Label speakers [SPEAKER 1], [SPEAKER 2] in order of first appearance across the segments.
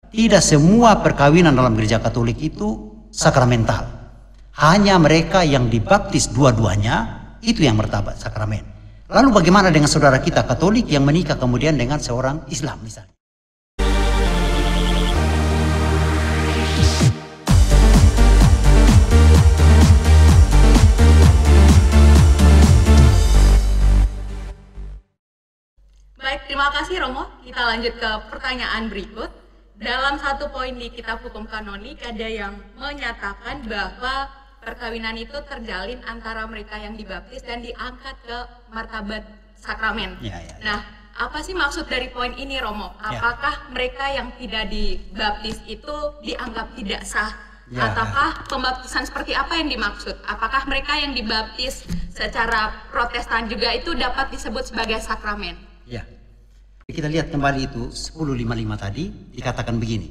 [SPEAKER 1] Tidak semua perkawinan dalam gereja Katolik itu sakramental. Hanya mereka yang dibaptis dua-duanya itu yang martabat sakramen. Lalu bagaimana dengan saudara kita Katolik yang menikah kemudian dengan seorang Islam misalnya?
[SPEAKER 2] Baik, terima kasih Romo. Kita lanjut ke pertanyaan berikut. Dalam satu poin di Kitab Hukum Kanonik ada yang menyatakan bahwa perkawinan itu terjalin antara mereka yang dibaptis dan diangkat ke martabat sakramen. Nah, apa sih maksud dari poin ini, Romo? Apakah mereka yang tidak dibaptis itu dianggap tidak sah? Ataukah pembaptisan seperti apa yang dimaksud? Apakah mereka yang dibaptis secara Protestan juga itu dapat disebut sebagai sakramen?
[SPEAKER 1] Ya, kita lihat kembali itu 10:55 tadi dikatakan begini.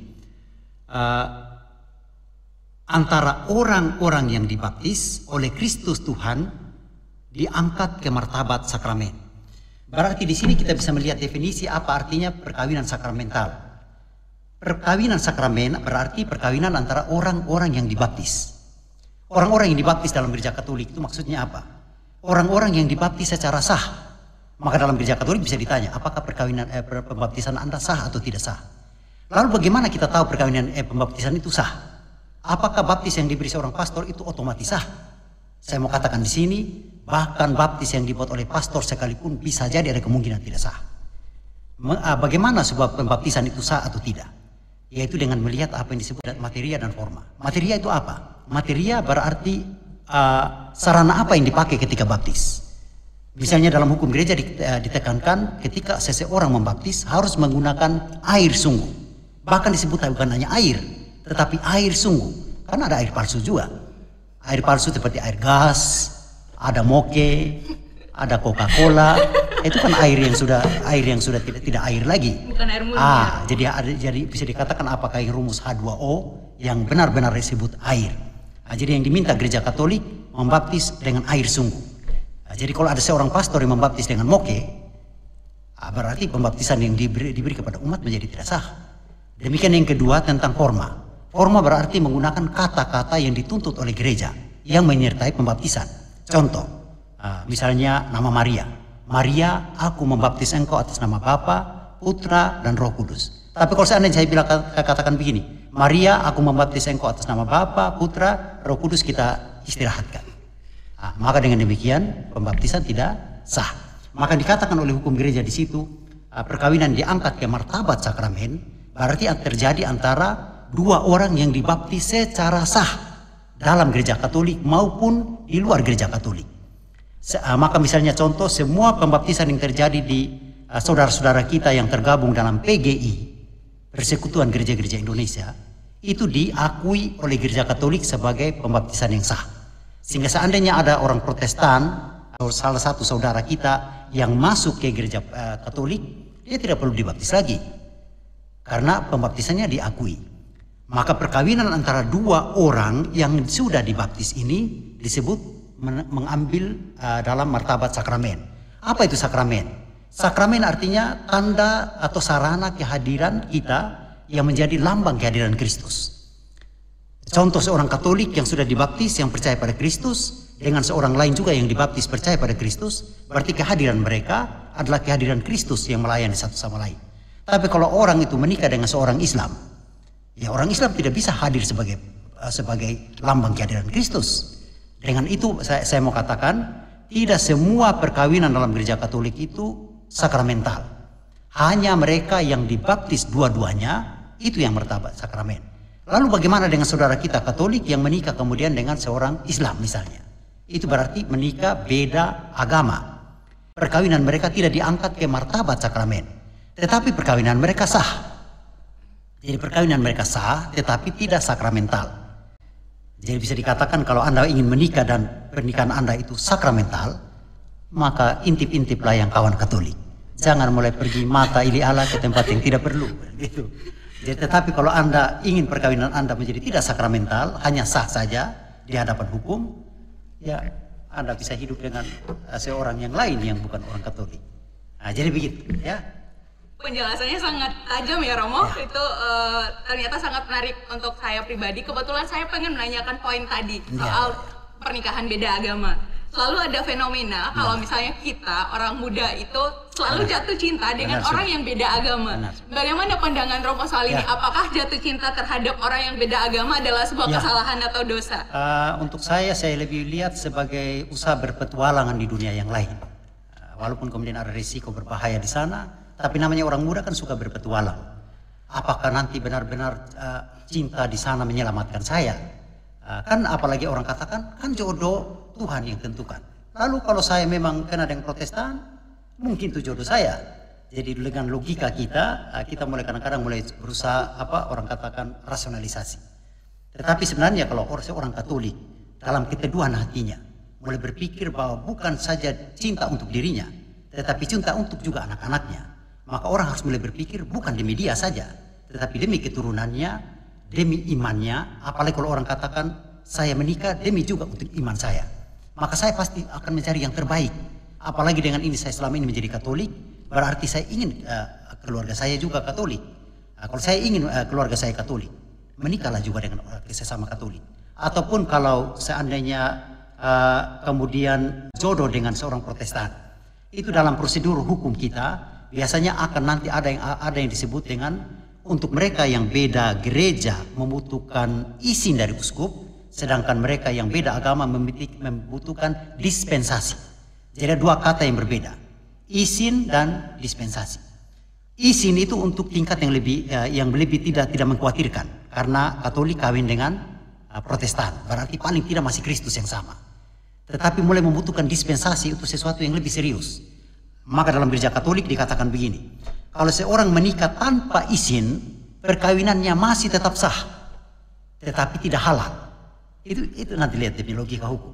[SPEAKER 1] Antara orang-orang yang dibaptis oleh Kristus Tuhan diangkat ke martabat sakramen. Berarti di sini kita bisa melihat definisi apa artinya perkawinan sakramental. Perkawinan sakramen berarti perkawinan antara orang-orang yang dibaptis. Orang-orang yang dibaptis dalam gereja Katolik itu maksudnya apa? Orang-orang yang dibaptis secara sah. Maka dalam gereja Katolik bisa ditanya, apakah pembaptisan Anda sah atau tidak sah? Lalu bagaimana kita tahu pembaptisan itu sah? Apakah baptis yang diberi seorang pastor itu otomatis sah? Saya mau katakan di sini, bahkan baptis yang dibuat oleh pastor sekalipun bisa jadi ada kemungkinan tidak sah. Bagaimana sebuah pembaptisan itu sah atau tidak? Yaitu dengan melihat apa yang disebut materia dan forma. Materia itu apa? Materia berarti sarana apa yang dipakai ketika baptis. Misalnya dalam hukum gereja ditekankan ketika seseorang membaptis harus menggunakan air sungguh. Bahkan disebut bukan hanya air, tetapi air sungguh. Karena ada air palsu juga. Air palsu seperti air gas, ada moke, ada Coca-Cola. Itu kan air yang sudah tidak air lagi.
[SPEAKER 2] Bukan air murni.
[SPEAKER 1] Jadi bisa dikatakan apakah yang rumus H2O yang benar-benar disebut air. Jadi yang diminta gereja Katolik membaptis dengan air sungguh. Jadi kalau ada seorang pastor yang membaptis dengan moke, berarti pembaptisan yang diberi kepada umat menjadi tidak sah. Demikian yang kedua tentang forma. Forma berarti menggunakan kata-kata yang dituntut oleh gereja yang menyertai pembaptisan. Contoh, misalnya nama Maria. Maria, aku membaptis engkau atas nama Bapa, Putra, dan Roh Kudus. Tapi kalau seandainya saya katakan begini, Maria, aku membaptis engkau atas nama Bapa, Putra, Roh Kudus, kita istirahatkan. Maka dengan demikian pembaptisan tidak sah. Maka dikatakan oleh hukum gereja di situ perkawinan diangkat ke martabat sakramen berarti terjadi antara dua orang yang dibaptis secara sah dalam gereja Katolik maupun di luar gereja Katolik. Maka misalnya contoh semua pembaptisan yang terjadi di saudara-saudara kita yang tergabung dalam PGI, Persekutuan Gereja-Gereja Indonesia, itu diakui oleh gereja Katolik sebagai pembaptisan yang sah. Sehingga seandainya ada orang Protestan atau salah satu saudara kita yang masuk ke gereja Katolik, dia tidak perlu dibaptis lagi. Karena pembaptisannya diakui. Maka perkawinan antara dua orang yang sudah dibaptis ini disebut mengambil dalam martabat sakramen. Apa itu sakramen? Sakramen artinya tanda atau sarana kehadiran kita yang menjadi lambang kehadiran Kristus. Contoh seorang Katolik yang sudah dibaptis yang percaya pada Kristus dengan seorang lain juga yang dibaptis percaya pada Kristus, berarti kehadiran mereka adalah kehadiran Kristus yang melayani satu sama lain. Tapi kalau orang itu menikah dengan seorang Islam, ya orang Islam tidak bisa hadir sebagai lambang kehadiran Kristus. Dengan itu saya mau katakan tidak semua perkawinan dalam gereja Katolik itu sakramental. Hanya mereka yang dibaptis dua-duanya itu yang martabat sakramen. Lalu bagaimana dengan saudara kita Katolik yang menikah kemudian dengan seorang Islam misalnya? Itu berarti menikah beda agama. Perkawinan mereka tidak diangkat ke martabat sakramen. Tetapi perkawinan mereka sah. Jadi perkawinan mereka sah tetapi tidak sakramental. Jadi bisa dikatakan kalau Anda ingin menikah dan pernikahan Anda itu sakramental, maka intip-intiplah yang kawan Katolik. Jangan mulai pergi mata ili ala ke tempat yang tidak perlu. Gitu. Jadi, tetapi kalau Anda ingin perkawinan Anda menjadi tidak sakramental, hanya sah saja di hadapan hukum, ya Anda bisa hidup dengan seorang yang lain yang bukan orang Katolik. Jadi begitu, ya.
[SPEAKER 2] Penjelasannya sangat tajam ya Romo, itu ternyata sangat menarik untuk saya pribadi. Kebetulan saya pengen menanyakan poin tadi soal pernikahan beda agama. Selalu ada fenomena kalau misalnya kita orang muda itu selalu jatuh cinta dengan orang yang beda agama. Bagaimana pandangan Romo soal ini? Apakah jatuh cinta terhadap orang yang beda agama adalah sebuah kesalahan atau dosa?
[SPEAKER 1] Untuk saya lebih lihat sebagai usaha berpetualangan di dunia yang lain. Walaupun kemudian ada risiko berbahaya di sana, tapi namanya orang muda kan suka berpetualang. Apakah nanti benar-benar cinta di sana menyelamatkan saya? Kan apalagi orang katakan, kan jodoh Tuhan yang tentukan. Lalu kalau saya memang kena dengan Protestan, mungkin itu jodoh saya. Jadi dengan logika kita mulai kadang-kadang mulai berusaha orang katakan rasionalisasi. Tetapi sebenarnya kalau seorang Katolik dalam keteduhan hatinya mulai berpikir bahwa bukan saja cinta untuk dirinya, tetapi cinta untuk juga anak-anaknya, maka orang harus mulai berpikir bukan demi dia saja, tetapi demi keturunannya, demi imannya. Apalagi kalau orang katakan saya menikah demi juga untuk iman saya, maka saya pasti akan mencari yang terbaik. Apalagi dengan ini saya selama ini menjadi Katolik, berarti saya ingin keluarga saya juga Katolik. Kalau saya ingin keluarga saya Katolik, menikahlah juga dengan sesama Katolik. Ataupun kalau seandainya kemudian jodoh dengan seorang Protestan, itu dalam prosedur hukum kita biasanya akan nanti ada yang disebut dengan untuk mereka yang beda gereja membutuhkan izin dari uskup, sedangkan mereka yang beda agama membutuhkan dispensasi. Jadi ada dua kata yang berbeda, izin dan dispensasi. Izin itu untuk tingkat yang lebih tidak mengkhawatirkan, karena Katolik kawin dengan Protestan, berarti paling tidak masih Kristus yang sama. Tetapi mulai membutuhkan dispensasi untuk sesuatu yang lebih serius. Maka dalam gereja Katolik dikatakan begini, kalau seorang menikah tanpa izin, perkawinannya masih tetap sah, tetapi tidak halal. Itu nanti lihat demi logika hukum.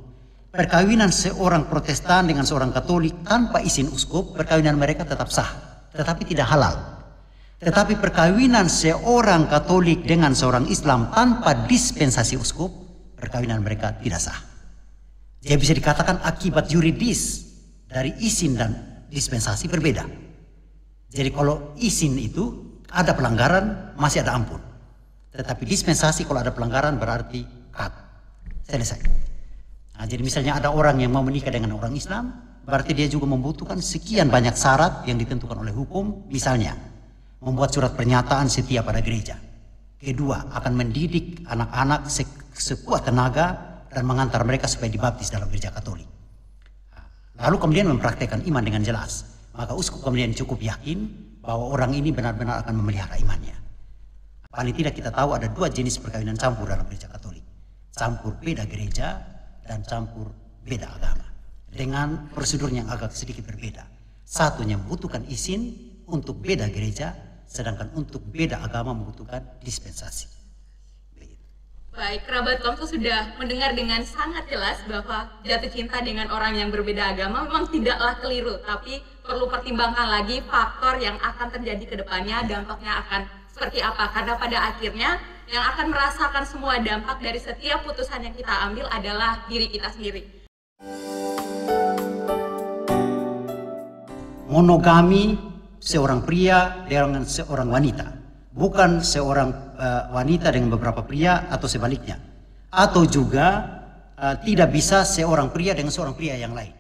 [SPEAKER 1] Perkawinan seorang Protestan dengan seorang Katolik tanpa izin uskup, perkawinan mereka tetap sah, tetapi tidak halal. Tetapi perkawinan seorang Katolik dengan seorang Islam tanpa dispensasi uskup, perkawinan mereka tidak sah. Jadi bisa dikatakan akibat yuridis dari izin dan dispensasi berbeda. Jadi kalau izin itu ada pelanggaran masih ada ampun. Tetapi dispensasi kalau ada pelanggaran berarti cut. Selesai. Nah, jadi misalnya ada orang yang mau menikah dengan orang Islam, berarti dia juga membutuhkan sekian banyak syarat yang ditentukan oleh hukum. Misalnya membuat surat pernyataan setia pada gereja. Kedua, akan mendidik anak-anak sekuat tenaga dan mengantar mereka supaya dibaptis dalam gereja Katolik. Lalu kemudian mempraktekkan iman dengan jelas. Maka uskup kemudian cukup yakin bahwa orang ini benar-benar akan memelihara imannya. Paling tidak kita tahu ada dua jenis perkawinan campur dalam gereja Katolik. Campur beda gereja dan campur beda agama. Dengan prosedur yang agak sedikit berbeda. Satunya membutuhkan izin untuk beda gereja, sedangkan untuk beda agama membutuhkan dispensasi.
[SPEAKER 2] Baik, kerabat Komso sudah mendengar dengan sangat jelas bahwa jatuh cinta dengan orang yang berbeda agama memang tidaklah keliru, tapi perlu pertimbangkan lagi faktor yang akan terjadi ke depannya, dampaknya akan seperti apa. Karena pada akhirnya yang akan merasakan semua dampak dari setiap putusan yang kita ambil adalah diri kita sendiri.
[SPEAKER 1] Monogami seorang pria dengan seorang wanita, bukan seorang wanita dengan beberapa pria atau sebaliknya, atau juga tidak bisa seorang pria dengan seorang pria yang lain.